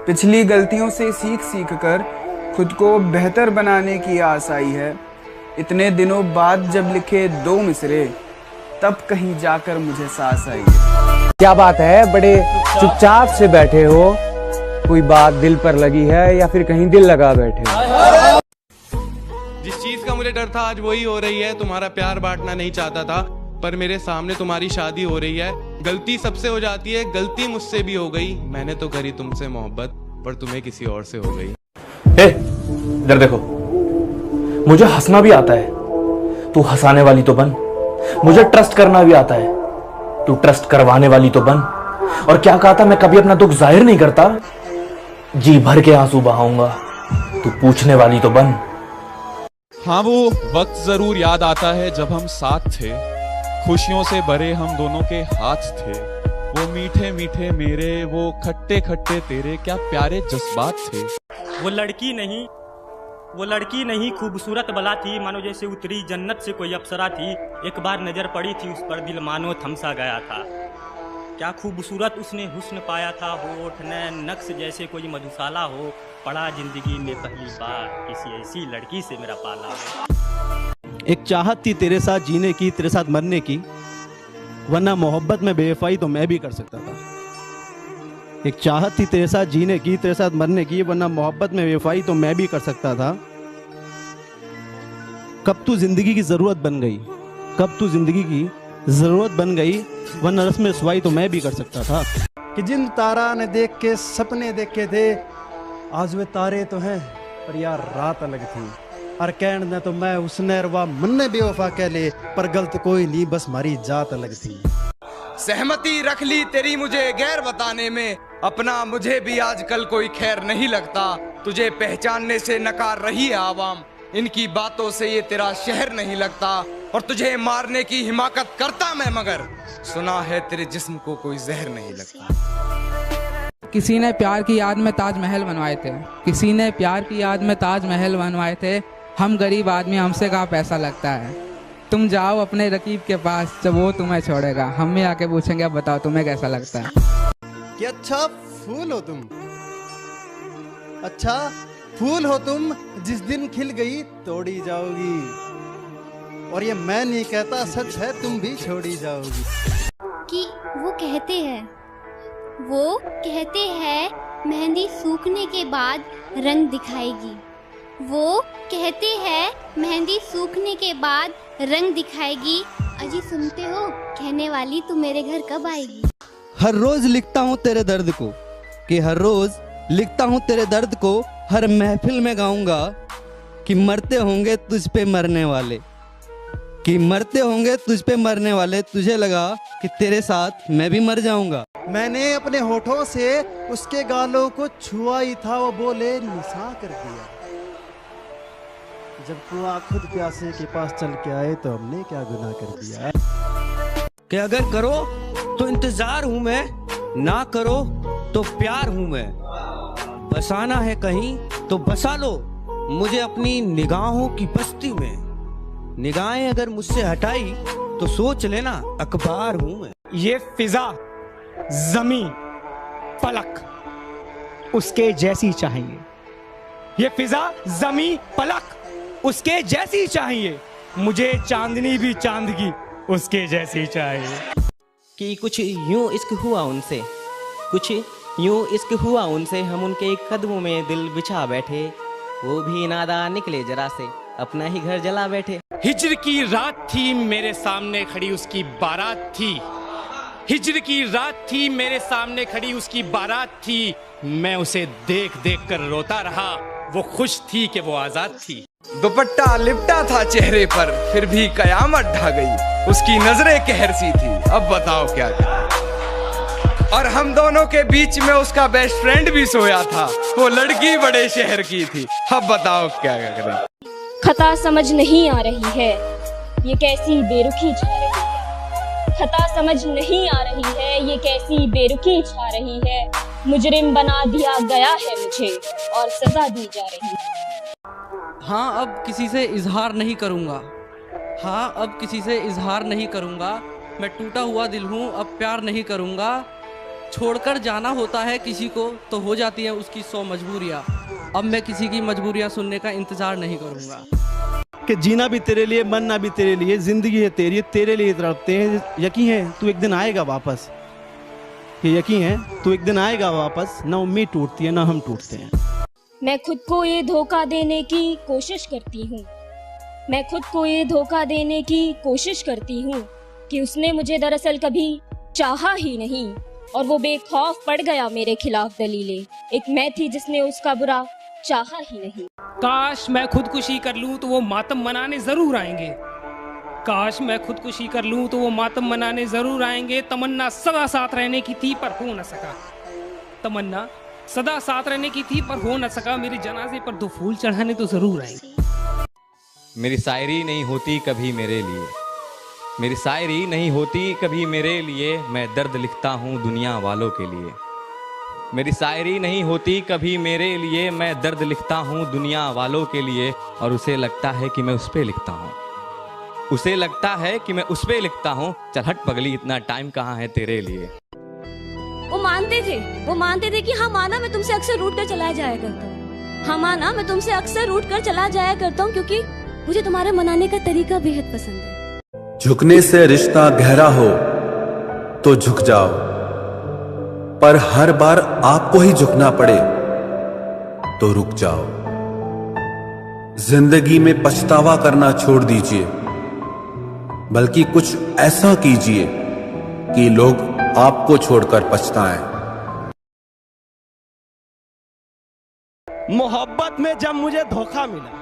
पिछली गलतियों से सीख सीख कर खुद को बेहतर बनाने की आस आई है। इतने दिनों बाद जब लिखे 2 मिसरे, तब कहीं जाकर मुझे सांस आई है। क्या बात है, बड़े चुपचाप से बैठे हो, कोई बात दिल पर लगी है या फिर कहीं दिल लगा बैठे हो? जिस चीज का मुझे डर था आज वही हो रही है। तुम्हारा प्यार बांटना नहीं चाहता था, पर मेरे सामने तुम्हारी शादी हो रही है। गलती सबसे हो जाती है, गलती मुझसे भी हो गई। मैंने तो करी तुमसे मोहब्बत, पर तुम्हें किसी और से हो गई। इधर देखो, मुझे हंसना भी आता है, तू हंसाने वाली तो बन। मुझे ट्रस्ट करना भी आता है, तू ट्रस्ट करवाने वाली तो बन। और क्या कहा था, मैं कभी अपना दुख जाहिर नहीं करता, जी भर के आंसू बहाऊंगा, तू पूछने वाली तो बन। हाँ, वो वक्त जरूर याद आता है जब हम साथ थे, खुशियों से भरे हम दोनों के हाथ थे। वो मीठे मीठे मेरे, वो खट्टे खट्टे तेरे, क्या प्यारे जज्बात थे। वो लड़की नहीं खूबसूरत बला थी, मानो जैसे उतरी जन्नत से कोई अप्सरा थी। एक बार नजर पड़ी थी उस पर, दिल मानो थमसा गया था। क्या खूबसूरत उसने हुस्न पाया था, होठ नैन नक्श जैसे कोई मधुशाला हो। पड़ा जिंदगी में पहली बार किसी ऐसी लड़की से मेरा पाला हो। एक चाहत थी तेरे साथ जीने की, तेरे साथ मरने की, वरना मोहब्बत में बेवफाई तो मैं भी कर सकता था। एक चाहत थी तेरे साथ जीने की, तेरे साथ मरने की, वरना मोहब्बत में बेवफाई तो मैं भी कर सकता था। कब तू जिंदगी की जरूरत बन गई, कब तू जिंदगी की जरूरत बन गई, वरना रस्म रसवाई तो मैं भी कर सकता था। कि जिन तारा ने देख के सपने देखे थे, आज वे तारे तो हैं पर यार रात अलग थी। और कहन न तो मैं उसने रवा मन ने बेवफा कह ले, पर गलत कोई नहीं, बस हमारी जात अलग थी। सहमति रख ली तेरी मुझे गैर बताने में, अपना मुझे भी आजकल कोई खैर नहीं लगता। तुझे पहचानने से नकार रही है आवाम, इनकी बातों से ये तेरा शहर नहीं लगता। और तुझे मारने की हिमाकत करता मैं, मगर सुना है तेरे जिस्म को कोई जहर नहीं लगता। किसी ने प्यार की याद में ताजमहल बनवाए थे, किसी ने प्यार की याद में ताजमहल बनवाए थे। हम गरीब आदमी, हमसे कहाँ पैसा लगता है। तुम जाओ अपने रकीब के पास, जब वो तुम्हें छोड़ेगा हम भी आके पूछेंगे, अब बताओ तुम्हें कैसा लगता है। कि अच्छा फूल हो तुम, अच्छा फूल हो तुम, जिस दिन खिल गई तोड़ी जाओगी। और ये मैं नहीं कहता, सच है, तुम भी छोड़ी जाओगी। कि वो कहते हैं मेहंदी सूखने के बाद रंग दिखाएगी। वो कहते हैं मेहंदी सूखने के बाद रंग दिखाएगी। अजी सुनते हो, कहने वाली तू मेरे घर कब आएगी। हर रोज लिखता हूँ तेरे दर्द को, कि हर रोज लिखता हूँ तेरे दर्द को, हर महफिल में गाऊंगा कि मरते होंगे तुझ पे मरने वाले, कि मरते होंगे तुझ पे मरने वाले। तुझे लगा कि तेरे साथ मैं भी मर जाऊंगा। मैंने अपने होठों से उसके गालों को छुआ ही था, वो बोले निशा कर दिया। जब कुआं खुद प्यासे के पास चल के आए तो हमने क्या गुनाह कर दिया। कि अगर करो तो इंतजार हूं मैं, ना करो तो प्यार हूं मैं। बसाना है कहीं तो बसा लो मुझे अपनी निगाहों की बस्ती में। निगाहें अगर मुझसे हटाई तो सोच लेना अखबार हूं मैं। ये फिजा जमी पलक उसके जैसी चाहिए, ये फिजा जमी पलक उसके जैसी चाहिए। मुझे चांदनी भी चांदगी उसके जैसी चाहिए। कि कुछ यूं इश्क हुआ उनसे, कुछ यूं इश्क हुआ उनसे, हम उनके कदमों में दिल बिछा बैठे। वो भी नादान निकले जरा से, अपना ही घर जला बैठे। हिज्र की रात थी मेरे सामने खड़ी उसकी बारात थी। हिज्र की रात थी मेरे सामने खड़ी उसकी बारात थी। मैं उसे देख देख कर रोता रहा, वो खुश थी कि वो आजाद थी। दुपट्टा लिपटा था चेहरे पर, फिर भी कयामत ढा गई। उसकी नजरें कहर सी थी, अब बताओ क्या करें। और हम दोनों के बीच में उसका बेस्ट फ्रेंड भी सोया था, वो लड़की बड़े शहर की थी। अब बताओ क्या करें। खता समझ नहीं आ रही है, ये कैसी बेरुखी छा रही है। खता समझ नहीं आ रही है, ये कैसी बेरुखी छा रही है। मुजरिम बना दिया गया है मुझे और सजा दी जा रही है। हाँ, अब किसी से इजहार नहीं करूँगा, हाँ अब किसी से इजहार नहीं करूँगा। मैं टूटा हुआ दिल हूँ, अब प्यार नहीं करूँगा। छोड़कर जाना होता है किसी को तो हो जाती है उसकी 100 मजबूरियाँ। अब मैं किसी की मजबूरियाँ सुनने का इंतजार नहीं करूँगा। कि जीना भी तेरे लिए, मरना भी तेरे लिए, जिंदगी है तेरे लिए तड़पते हैं। यकीन है तू एक दिन आएगा वापस, कि यकीन है तू एक दिन आएगा वापस। ना उम्मीद टूटती है ना हम टूटते हैं। मैं खुद को ये धोखा देने की कोशिश करती हूँ, मैं खुद को ये धोखा देने की कोशिश करती हूँ कि उसने मुझे दरअसल कभी चाहा ही नहीं और वो बेखौफ पड़ गया मेरे खिलाफ दलीलें। एक मैं थी जिसने उसका बुरा चाहा ही नहीं। काश मैं खुदकुशी कर लूं तो वो मातम मनाने जरूर आएंगे, काश मैं खुदकुशी कर लूं तो वो मातम मनाने जरूर आएंगे। तमन्ना सदा साथ रहने की थी पर हो न सका, तमन्ना सदा साथ रहने की थी पर हो न सका। मेरे जनाजे पर 2 फूल चढ़ाने तो जरूर आएंगे। मेरी शायरी नहीं होती कभी मेरे लिए, मेरी शायरी नहीं होती कभी मेरे लिए, मैं दर्द लिखता हूँ दुनिया वालों के लिए। मेरी शायरी नहीं होती कभी मेरे लिए, मैं दर्द लिखता हूँ दुनिया वालों के लिए। और उसे लगता है कि मैं उस पे लिखता हूँ, उसे लगता है कि मैं उस पे लिखता हूँ। चल हट पगली, इतना टाइम कहाँ है तेरे लिए। वो मानते थे कि हाँ माना मैं तुमसे अक्सर रूठ कर चला जाया करता हूँ, हाँ माना मैं तुमसे अक्सर रूठ कर चला जाया करता हूँ, क्योंकि मुझे तुम्हारे मनाने का तरीका बेहद पसंद है। झुकने से रिश्ता गहरा हो तो झुक जाओ, पर हर बार आपको ही झुकना पड़े तो रुक जाओ। जिंदगी में पछतावा करना छोड़ दीजिए, बल्कि कुछ ऐसा कीजिए कि लोग आपको छोड़कर पछताएं। मोहब्बत में जब मुझे धोखा मिला,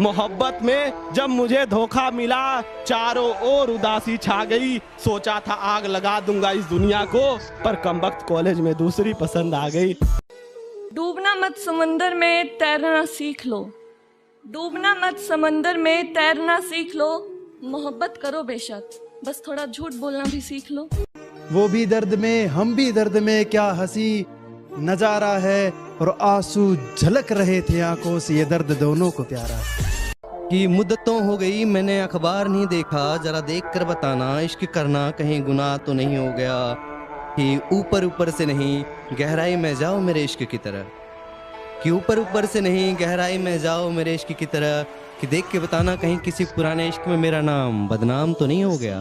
मोहब्बत में जब मुझे धोखा मिला, चारों ओर उदासी छा गई। सोचा था आग लगा दूंगा इस दुनिया को, पर कमबख्त कॉलेज में दूसरी पसंद आ गई। डूबना मत समंदर में तैरना सीख लो, डूबना मत समंदर में तैरना सीख लो। मोहब्बत करो बेशक, बस थोड़ा झूठ बोलना भी सीख लो। वो भी दर्द में हम भी दर्द में, क्या हंसी नजारा है और आंसू झलक रहे थे आंखों से, ये दर्द दोनों को प्यारा है। कि मुद्दतों हो गई मैंने अखबार नहीं देखा, जरा देख कर बताना इश्क करना कहीं गुनाह तो नहीं हो गया। कि ऊपर ऊपर से नहीं गहराई में जाओ मेरे इश्क की तरह, कि ऊपर ऊपर से नहीं गहराई में जाओ मेरे इश्क की तरह। कि देख के बताना कहीं किसी पुराने इश्क में मेरा नाम बदनाम तो नहीं हो गया।